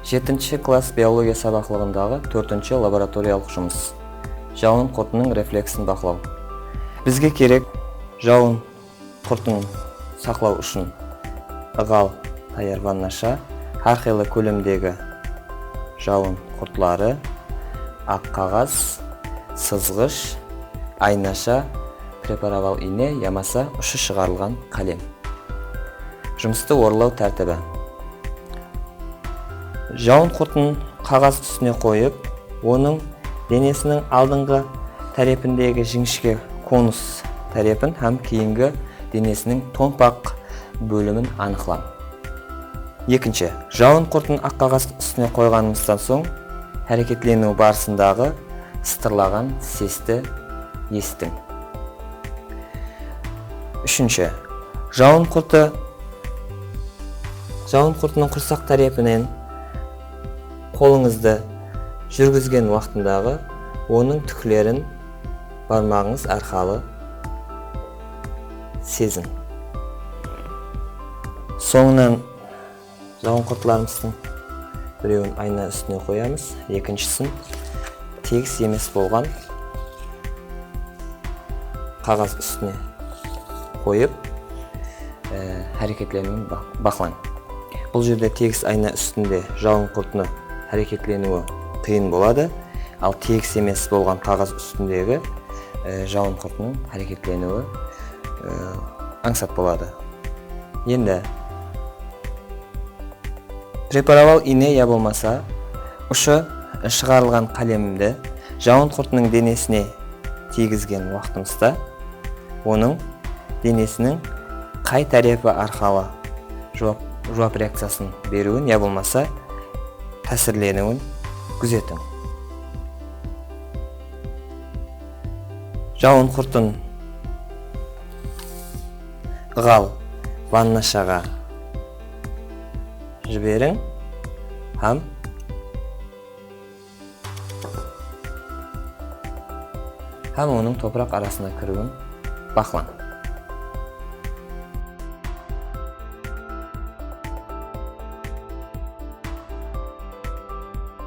7 класс биология сабақлығындағы 4 лабораториялық жұмыс. Жауын құртының рефлексін бақылау. Бізге керек жауын құртын сақлау үшін ығал таяр ваннаша, әрқилы көлемдегі жауын құртлары, ақ қағаз, сызғыш, айнаша, препаравал ине, ямаса ұшы шығарылған қалем. Жұмысты орындау тәртібі. Жауын құртын қағаз үстіне қойып, оның денесінің алдыңғы тәрепіндегі жіңішке конус тәрепін һәм кейінгі денесінің томпақ бөлімін анықлам. Екінші, жауын құртын ақ қағаз үстіне қойғанымыздан соң, әрекетлену барысындағы сытырлаған сесті естің. Үшінші, жауын құртының құрсақ тәрепінен қолыңызды жүргізген уақытындағы оның түклерін бармағыңыз арқалы сезін. Соңынан жауын құртларымыздың біреуін айна үстіне қоямыз, екіншісін тегіс емес болған қағаз үстіне қойып, әрекетленуін бақылаң. Бұл жерде тегіс айна үстінде жауын құртыны әрекетленуі қиын болады, ал тегіс емес болған қағаз үстіндегі жауын құртының әрекетленуі аңсат болады. Енді препаравал ине я болмаса, ұшы шығарылған қалемімді жауын құртының денесіне тегізген уақытымызда, оның денесінің қай тәрепі арқалы жауап реакциясын беруін я болмаса тәсірленуін күзетің. Жауын құртын ығал ваннашаға жіберің һәм оның топырақ арасына кіруін бақылаң.